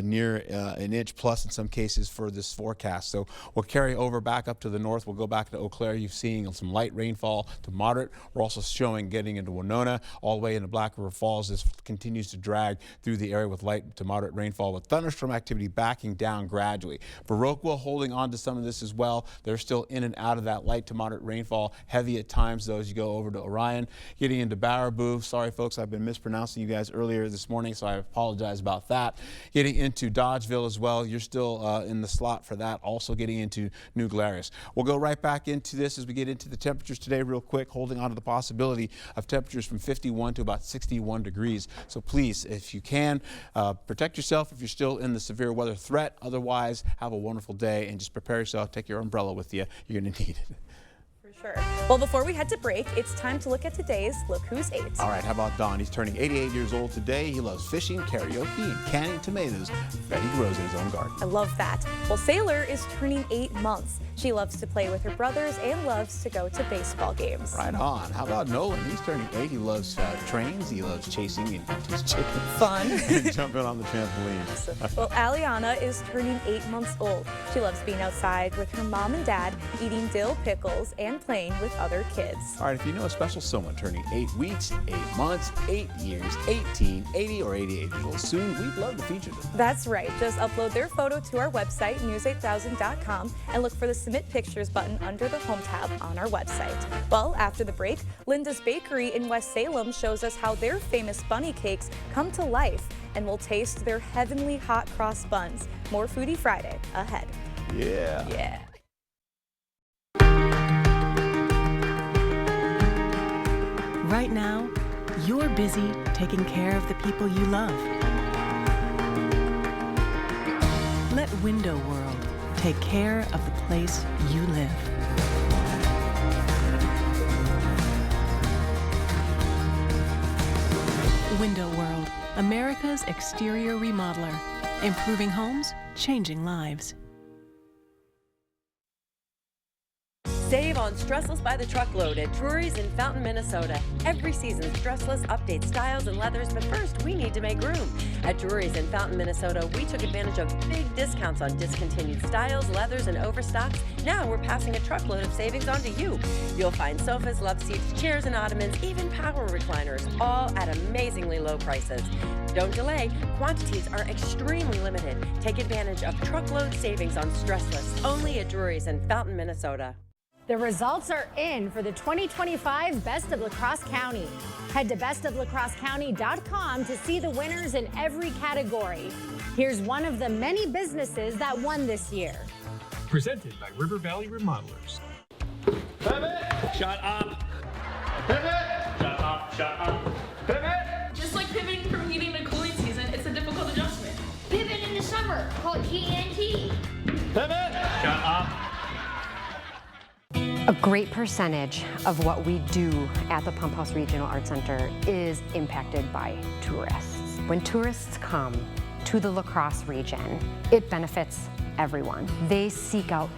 near an inch plus in some cases for this forecast. So we'll carry over back up to the north. We'll go back to Eau Claire. You're seeing some light rainfall to moderate. We're also showing getting into Winona all the way into Black River Falls. This continues to drag through the area with light to moderate rainfall with thunderstorm activity backing down gradually. Viroqua holding on to some of this as well. They're still in and out of that light to moderate rainfall. Heavy at times, though, as you go over to Orion. Getting into Baraboo. Sorry, folks, I've been mispronouncing you guys earlier this morning, so I apologize about that. Getting into Dodgeville as well. You're still in the slot for that. Also getting into New Glarus. We'll go right back into this as we get into the temperatures today real quick, holding on to the possibility of temperatures from 51 to about 61 degrees. So please, if you can, protect yourself if you're still in the severe weather threat. Otherwise, have a wonderful day and just prepare yourself. Take your umbrella with you. You're going to need it. Sure. Well, before we head to break, it's time to look at today's Look Who's 8. All right, how about Don? He's turning 88 years old today. He loves fishing, karaoke, and canning tomatoes that he grows in his own garden. I love that. Well, Sailor is turning 8 months. She loves to play with her brothers and loves to go to baseball games. Right on. How about Nolan? He's turning 8. He loves trains. He loves chasing and just chickens. Fun. And jumping on the trampoline. Well, Aliana is turning 8 months old. She loves being outside with her mom and dad, eating dill pickles and playing with other kids. All right, if you know a special someone turning 8 weeks, 8 months, 8 years, 18, 80, or 88 years old soon, we'd love to feature them. That's right. Just upload their photo to our website, news8000.com, and look for the Submit Pictures button under the Home tab on our website. Well, after the break, Linda's Bakery in West Salem shows us how their famous bunny cakes come to life, and we'll taste their heavenly hot cross buns. More Foodie Friday ahead. Yeah. Yeah. Right now, you're busy taking care of the people you love. Let Window World take care of the place you live. Window World, America's exterior remodeler. Improving homes, changing lives. Save on Stressless by the truckload at Drury's in Fountain, Minnesota. Every season, Stressless updates styles and leathers, but first, we need to make room. At Drury's in Fountain, Minnesota, we took advantage of big discounts on discontinued styles, leathers, and overstocks. Now we're passing a truckload of savings on to you. You'll find sofas, love seats, chairs, and ottomans, even power recliners, all at amazingly low prices. Don't delay. Quantities are extremely limited. Take advantage of truckload savings on Stressless, only at Drury's in Fountain, Minnesota. The results are in for the 2025 Best of La Crosse County. Head to bestoflacrossecounty.com to see the winners in every category. Here's one of the many businesses that won this year. Presented by River Valley Remodelers. Pivot! Shut up! Pivot! Shut up, shut up. Pivot! Just like pivoting from heating to cooling season, it's a difficult adjustment. Pivot in the summer, called TNT. Pivot! Shut up. A great percentage of what we do at the Pump House Regional Art Center is impacted by tourists. When tourists come to the La Crosse region, it benefits everyone. They seek out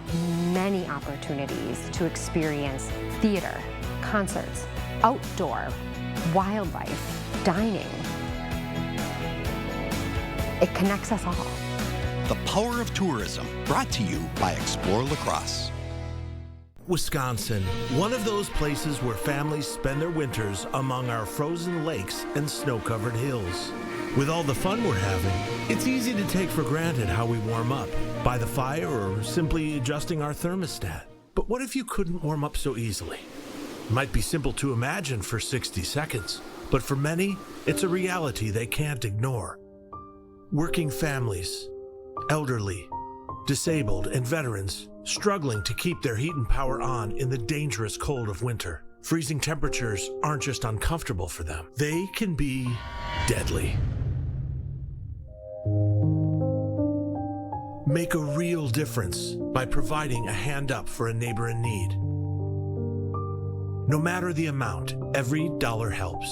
many opportunities to experience theater, concerts, outdoor, wildlife, dining. It connects us all. The Power of Tourism, brought to you by Explore La Crosse. Wisconsin, one of those places where families spend their winters among our frozen lakes and snow-covered hills. With all the fun we're having, it's easy to take for granted how we warm up, by the fire or simply adjusting our thermostat. But what if you couldn't warm up so easily? It might be simple to imagine for 60 seconds, but for many, it's a reality they can't ignore. Working families, elderly, disabled, and veterans struggling to keep their heat and power on in the dangerous cold of winter. Freezing temperatures aren't just uncomfortable for them, they can be deadly. Make a real difference by providing a hand up for a neighbor in need. No matter the amount, every dollar helps.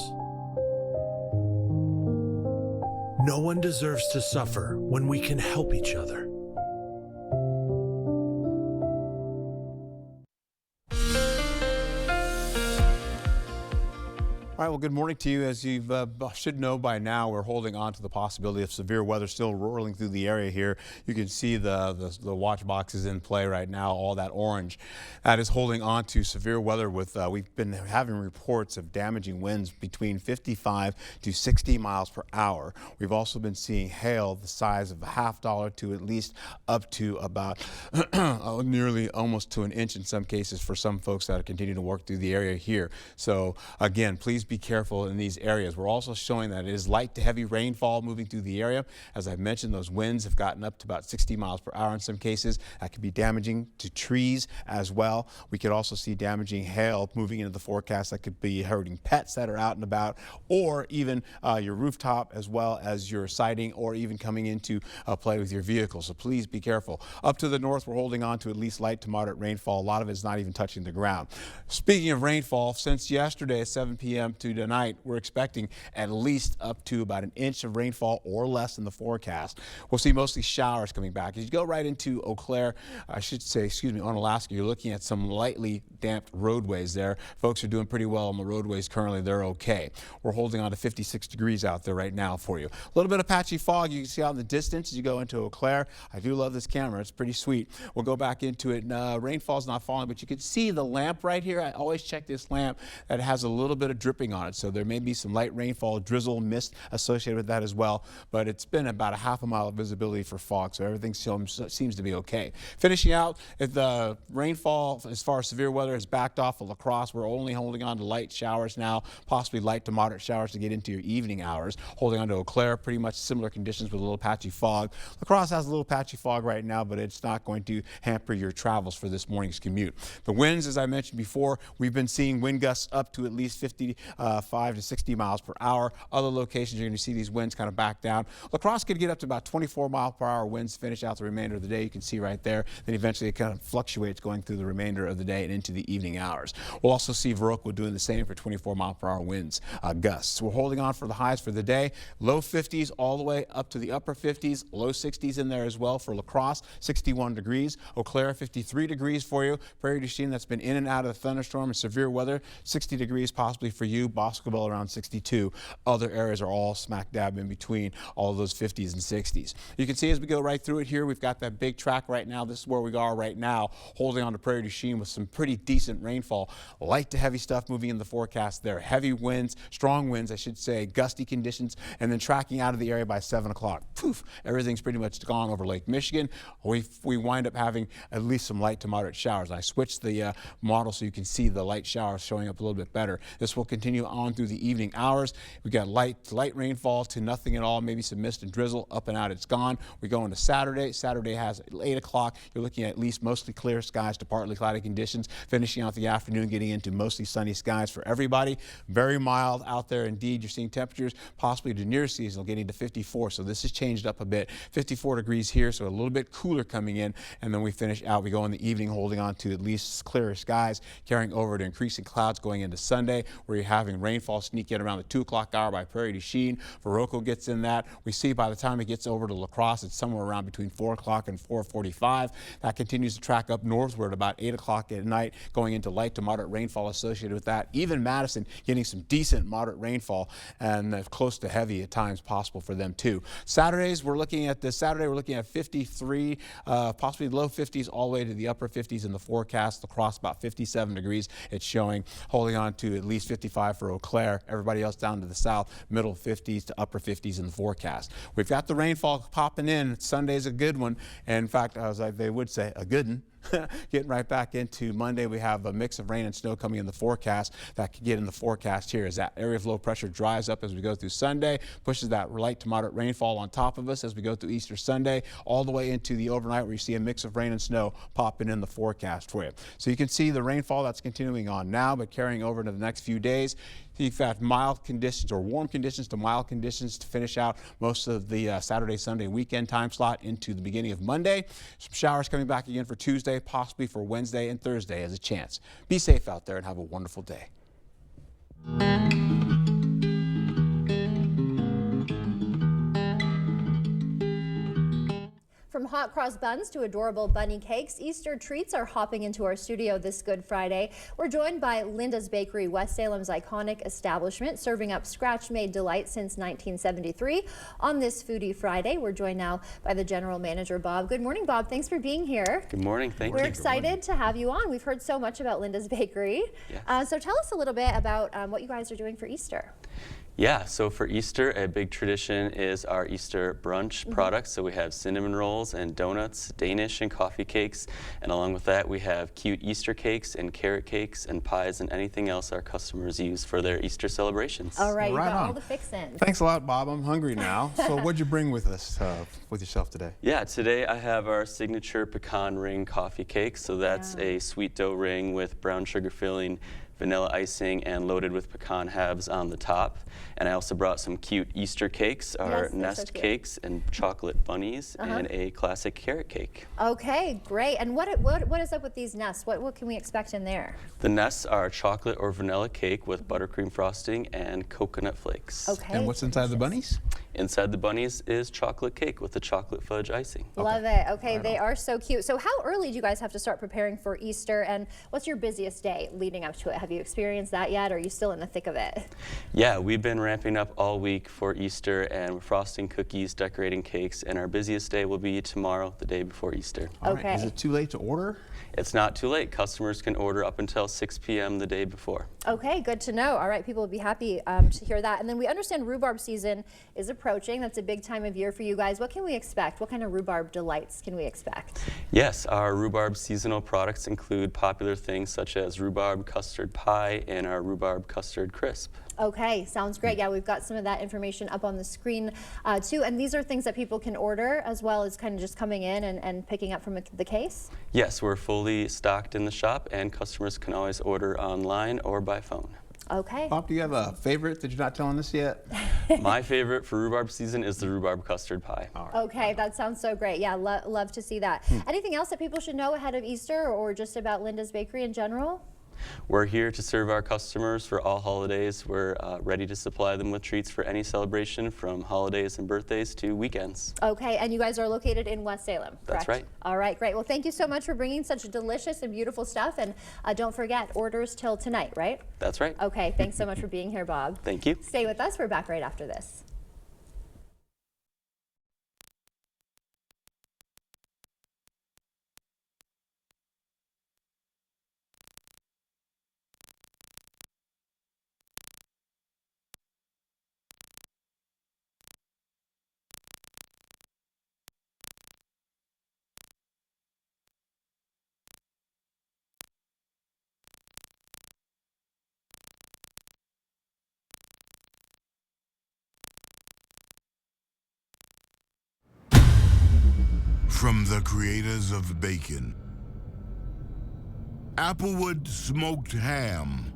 No one deserves to suffer when we can help each other. All right, well, good morning to you. As you should know by now, we're holding on to the possibility of severe weather still rolling through the area here. You can see the watch boxes in play right now, all that orange. That is holding on to severe weather with, we've been having reports of damaging winds between 55 to 60 miles per hour. We've also been seeing hail the size of $0.50 to at least up to about nearly almost to an inch in some cases for some folks that are continuing to work through the area here. So again, please be careful in these areas. We're also showing that it is light to heavy rainfall moving through the area. As I mentioned, those winds have gotten up to about 60 miles per hour in some cases. That could be damaging to trees as well. We could also see damaging hail moving into the forecast that could be hurting pets that are out and about, or even your rooftop as well as your siding, or even coming into play with your vehicle. So please be careful. Up to the north, we're holding on to at least light to moderate rainfall. A lot of it is not even touching the ground. Speaking of rainfall, since yesterday at 7 p.m., to tonight, we're expecting at least up to about an inch of rainfall or less in the forecast. We'll see mostly showers coming back. As you go right into Eau Claire, Onalaska, you're looking at some lightly damped roadways there. Folks are doing pretty well on the roadways currently. They're okay. We're holding on to 56 degrees out there right now for you. A little bit of patchy fog you can see out in the distance as you go into Eau Claire. I do love this camera. It's pretty sweet. We'll go back into it. Rainfall's not falling, but you can see the lamp right here. I always check this lamp that has a little bit of dripping on it, so there may be some light rainfall, drizzle, mist associated with that as well, but it's been about a half a mile of visibility for fog, so everything seems to be okay. Finishing out, if the rainfall as far as severe weather has backed off of La Crosse, we're only holding on to light showers now, possibly light to moderate showers to get into your evening hours. Holding on to Eau Claire, pretty much similar conditions with a little patchy fog. La Crosse has a little patchy fog right now, but it's not going to hamper your travels for this morning's commute. The winds, as I mentioned before, we've been seeing wind gusts up to at least 55 to 60 miles per hour. Other locations, you're going to see these winds kind of back down. La Crosse could get up to about 24 mile per hour winds finish out the remainder of the day. You can see right there. Then eventually it kind of fluctuates going through the remainder of the day and into the evening hours. We'll also see Viroqua doing the same for 24 mile per hour winds gusts. We're holding on for the highs for the day. Low 50s all the way up to the upper 50s. Low 60s in there as well for La Crosse, 61 degrees. Eau Claire, 53 degrees for you. Prairie du Chien, that's been in and out of the thunderstorm and severe weather, 60 degrees possibly for you. Boscobel around 62. Other areas are all smack dab in between all of those 50s and 60s. You can see as we go right through it here, we've got that big track right now. This is where we are right now, holding on to Prairie du Chien with some pretty decent rainfall. Light to heavy stuff moving in the forecast there. Heavy winds, strong winds, I should say, gusty conditions, and then tracking out of the area by 7 o'clock. Poof, everything's pretty much gone over Lake Michigan. We wind up having at least some light to moderate showers. I switched the model so you can see the light showers showing up a little bit better. This will continue on through the evening hours. We've got light rainfall to nothing at all, maybe some mist and drizzle. Up and out, it's gone. We go into Saturday. Saturday has 8 o'clock. You're looking at least mostly clear skies to partly cloudy conditions. Finishing out the afternoon, getting into mostly sunny skies for everybody. Very mild out there indeed. You're seeing temperatures possibly to near seasonal, getting to 54. So this has changed up a bit. 54 degrees here, so a little bit cooler coming in. And then we finish out. We go in the evening, holding on to at least clearer skies, carrying over to increasing clouds going into Sunday, where you're having rainfall sneak in around the 2 o'clock hour by Prairie du Chien. Viroqua gets in that. We see by the time it gets over to La Crosse, it's somewhere around between 4 o'clock and 4:45. That continues to track up northward about 8 o'clock at night, going into light to moderate rainfall associated with that. Even Madison getting some decent moderate rainfall and close to heavy at times possible for them too. Saturdays, we're looking at 53, possibly low 50s all the way to the upper 50s in the forecast. La Crosse about 57 degrees. It's showing, holding on to at least 55 for Eau Claire. Everybody else down to the south, middle 50s to upper 50s in the forecast. We've got the rainfall popping in. Sunday's a good one. And in fact, as they would say, a good one. Getting right back into Monday, we have a mix of rain and snow coming in the forecast. That could get in the forecast here as that area of low pressure dries up as we go through Sunday, pushes that light to moderate rainfall on top of us as we go through Easter Sunday, all the way into the overnight where you see a mix of rain and snow popping in the forecast for you. So you can see the rainfall that's continuing on now, but carrying over into the next few days. You've got mild conditions or warm conditions to mild conditions to finish out most of the Saturday, Sunday weekend time slot into the beginning of Monday. Some showers coming back again for Tuesday, possibly for Wednesday and Thursday as a chance. Be safe out there and have a wonderful day. From hot cross buns to adorable bunny cakes, Easter treats are hopping into our studio this Good Friday. We're joined by Linda's Bakery, West Salem's iconic establishment, serving up scratch-made delight since 1973. On this Foodie Friday, we're joined now by the general manager, Bob. Good morning, Bob. Thanks for being here. Good morning. Thank you. We're excited to have you on. We've heard so much about Linda's Bakery. Yes. So tell us a little bit about what you guys are doing for Easter. Yeah, so for Easter, a big tradition is our Easter brunch products. So we have cinnamon rolls and donuts, Danish and coffee cakes, and along with that we have cute Easter cakes and carrot cakes and pies and anything else our customers use for their Easter celebrations. All right, you got all the fixins. Thanks a lot, Bob. I'm hungry now. So what'd you bring with us, with yourself today? Yeah, today I have our signature pecan ring coffee cake. So that's a sweet dough ring with brown sugar filling, vanilla icing and loaded with pecan halves on the top. And I also brought some cute Easter cakes, our Yes, they're nest so cute. cakes and chocolate bunnies, and a classic carrot cake. Okay, great. And what is up with these nests? What can we expect in there? The nests are chocolate or vanilla cake with buttercream frosting and coconut flakes. Okay. And what's inside the bunnies? Inside the bunnies is chocolate cake with the chocolate fudge icing. Love it. Okay, they are so cute. So how early do you guys have to start preparing for Easter, and what's your busiest day leading up to it? Have you experienced that yet, or are you still in the thick of it? Yeah, we've been ramping up all week for Easter, and we're frosting cookies, decorating cakes, and our busiest day will be tomorrow, the day before Easter. All right. Is it too late to order? It's not too late. Customers can order up until 6 p.m. the day before. Okay, good to know. All right, people will be happy to hear that. And then we understand rhubarb season is approaching. That's a big time of year for you guys. What can we expect? What kind of rhubarb delights can we expect? Yes, our rhubarb seasonal products include popular things such as rhubarb custard pie and our rhubarb custard crisp. Okay, sounds great. Yeah, we've got some of that information up on the screen too. And these are things that people can order as well as kind of just coming in and picking up from the case? Yes, we're fully stocked in the shop, and customers can always order online or by phone. Okay. Bob, do you have a favorite that you're not telling us yet? My favorite for rhubarb season is the rhubarb custard pie. Okay, that sounds so great. Yeah, love to see that. Anything else that people should know ahead of Easter or just about Linda's Bakery in general? We're here to serve our customers for all holidays. We're ready to supply them with treats for any celebration, from holidays and birthdays to weekends. Okay, and you guys are located in West Salem, correct? That's right. All right, great. Well, thank you so much for bringing such delicious and beautiful stuff. And don't forget, orders till tonight, right? That's right. Okay, thanks so much for being here, Bob. Thank you. Stay with us. We're back right after this. From the creators of bacon. Applewood smoked ham.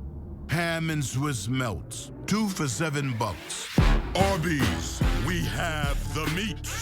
Ham and Swiss melts. 2 for $7. Arby's, we have the meat.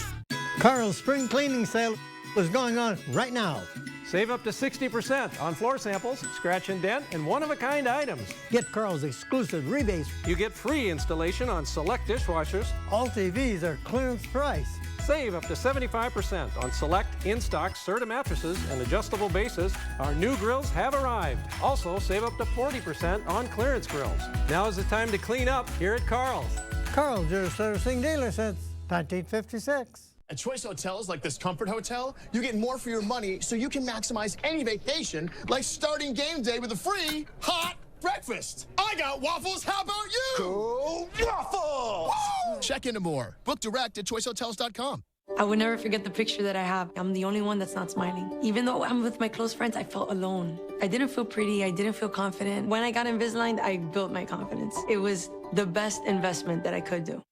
Carl's spring cleaning sale is going on right now. Save up to 60% on floor samples, scratch and dent, and one-of-a-kind items. Get Carl's exclusive rebates. You get free installation on select dishwashers. All TVs are clearance price. Save up to 75% on select in-stock Serta mattresses and adjustable bases. Our new grills have arrived. Also, save up to 40% on clearance grills. Now is the time to clean up here at Carl's. Carl's, your servicing dealer since 1956. At Choice Hotels like this Comfort Hotel, you get more for your money so you can maximize any vacation, like starting game day with a free hot breakfast. I got waffles, how about you? Go Waffles! Woo! Check into more. Book direct at choicehotels.com. I would never forget the picture that I have. I'm the only one that's not smiling. Even though I'm with my close friends, I felt alone. I didn't feel pretty, I didn't feel confident. When I got Invisalign, I built my confidence. It was the best investment that I could do.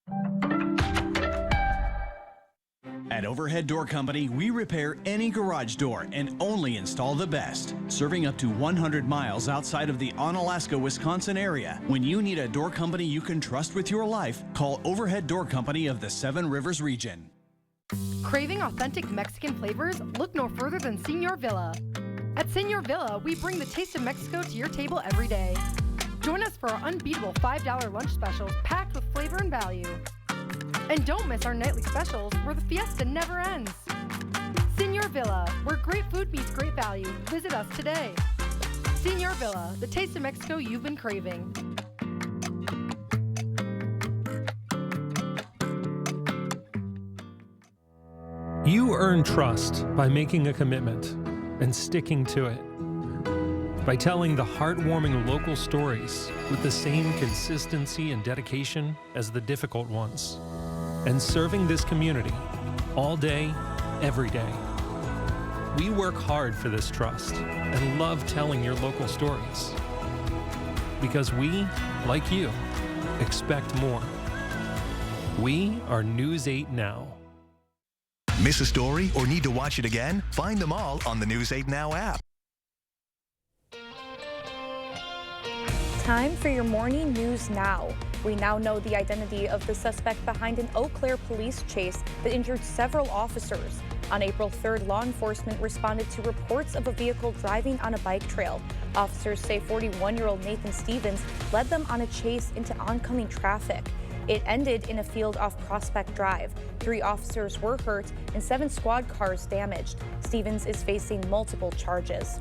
At Overhead Door Company, we repair any garage door and only install the best. Serving up to 100 miles outside of the Onalaska, Wisconsin area. When you need a door company you can trust with your life, call Overhead Door Company of the Seven Rivers region. Craving authentic Mexican flavors? Look no further than Señor Villa. At Señor Villa, we bring the taste of Mexico to your table every day. Join us for our unbeatable $5 lunch specials packed with flavor and value. And don't miss our nightly specials where the fiesta never ends. Señor Villa, where great food meets great value. Visit us today. Señor Villa, the taste of Mexico you've been craving. You earn trust by making a commitment and sticking to it. By telling the heartwarming local stories with the same consistency and dedication as the difficult ones. And serving this community all day, every day. We work hard for this trust and love telling your local stories. Because we, like you, expect more. We are News 8 Now. Miss a story or need to watch it again? Find them all on the News 8 Now app. Time for your morning news now. We now know the identity of the suspect behind an Eau Claire police chase that injured several officers. On April 3rd, law enforcement responded to reports of a vehicle driving on a bike trail. Officers say 41-year-old Nathan Stevens led them on a chase into oncoming traffic. It ended in a field off Prospect Drive. 3 officers were hurt and 7 squad cars damaged. Stevens is facing multiple charges.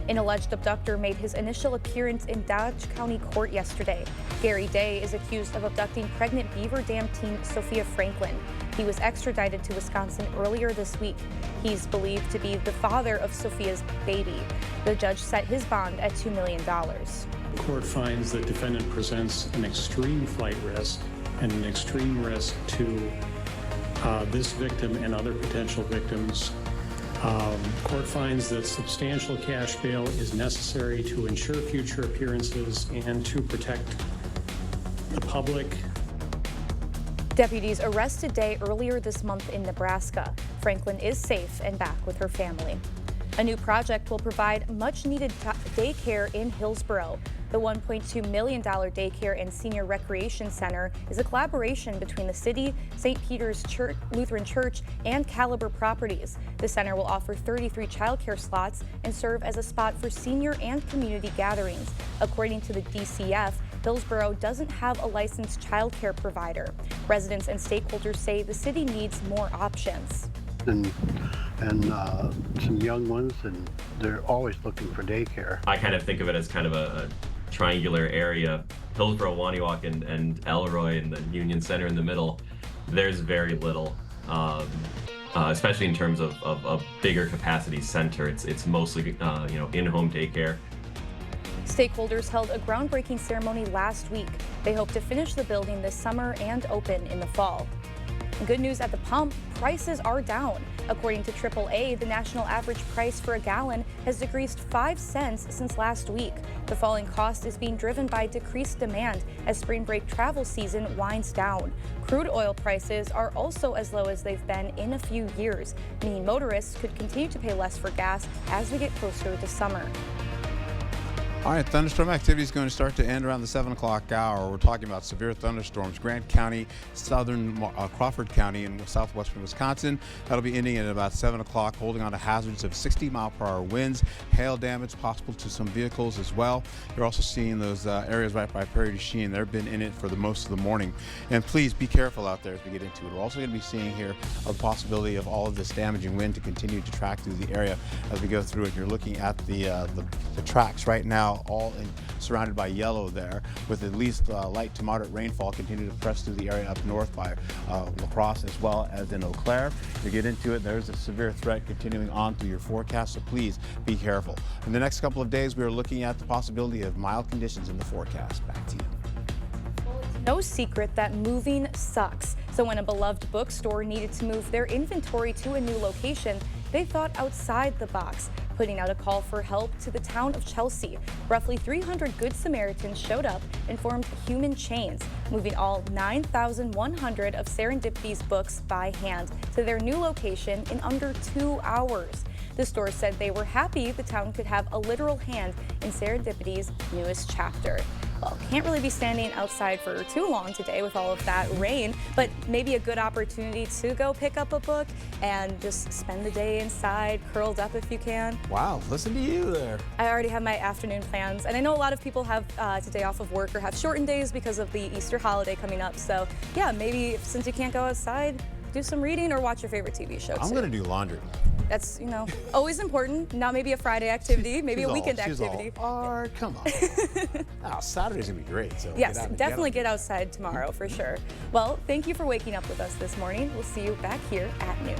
An alleged abductor made his initial appearance in Dodge County Court yesterday. Gary Day is accused of abducting pregnant Beaver Dam teen Sophia Franklin. He was extradited to Wisconsin earlier this week. He's believed to be the father of Sophia's baby. The judge set his bond at $2 million. The court finds that defendant presents an extreme flight risk and an extreme risk to this victim and other potential victims. Court finds that substantial cash bail is necessary to ensure future appearances and to protect the public. Deputies arrested Day earlier this month in Nebraska. Franklin is safe and back with her family. A new project will provide much-needed daycare in Hillsboro. The $1.2 million daycare and senior recreation center is a collaboration between the city, St. Peter's Lutheran Church, and Caliber Properties. The center will offer 33 childcare slots and serve as a spot for senior and community gatherings. According to the DCF, Hillsboro doesn't have a licensed childcare provider. Residents and stakeholders say the city needs more options. And some young ones, and they're always looking for daycare. I kind of think of it as kind of a triangular area. Hillsboro, Waniwak, and Elroy, and the Union Center in the middle. There's very little, especially in terms of a bigger capacity center. It's mostly in-home daycare. Stakeholders held a groundbreaking ceremony last week. They hope to finish the building this summer and open in the fall. Good news at the pump, prices are down. According to AAA, the national average price for a gallon has decreased 5 cents since last week. The falling cost is being driven by decreased demand as spring break travel season winds down. Crude oil prices are also as low as they've been in a few years, meaning motorists could continue to pay less for gas as we get closer to summer. All right, thunderstorm activity is going to start to end around the 7 o'clock hour. We're talking about severe thunderstorms, Grant County, southern Crawford County, and southwestern Wisconsin. That'll be ending at about 7 o'clock, holding on to hazards of 60-mile-per-hour winds, hail damage possible to some vehicles as well. You're also seeing those areas right by Prairie du Chien. They've been in it for the most of the morning. And please be careful out there as we get into it. We're also going to be seeing here a possibility of all of this damaging wind to continue to track through the area as we go through it. You're looking at the tracks right now, all surrounded by yellow there, with at least light to moderate rainfall continuing to press through the area up north by La Crosse as well as in Eau Claire. You get into it, there's a severe threat continuing on through your forecast, so please be careful. In the next couple of days, we are looking at the possibility of mild conditions in the forecast. Back to you. No secret that moving sucks. So when a beloved bookstore needed to move their inventory to a new location, they thought outside the box, putting out a call for help to the town of Chelsea. Roughly 300 Good Samaritans showed up and formed human chains, moving all 9,100 of Serendipity's books by hand to their new location in under 2 hours. The store said they were happy the town could have a literal hand in Serendipity's newest chapter. Well, can't really be standing outside for too long today with all of that rain, but maybe a good opportunity to go pick up a book and just spend the day inside, curled up if you can. Wow, listen to you there. I already have my afternoon plans, and I know a lot of people have today off of work or have shortened days because of the Easter holiday coming up. So yeah, maybe since you can't go outside, do some reading or watch your favorite TV show. I'm going to do laundry. That's, always important. Not maybe a Friday activity, maybe a weekend activity. Come on. Saturday's going to be great. So yes, definitely get outside tomorrow for sure. Well, thank you for waking up with us this morning. We'll see you back here at noon.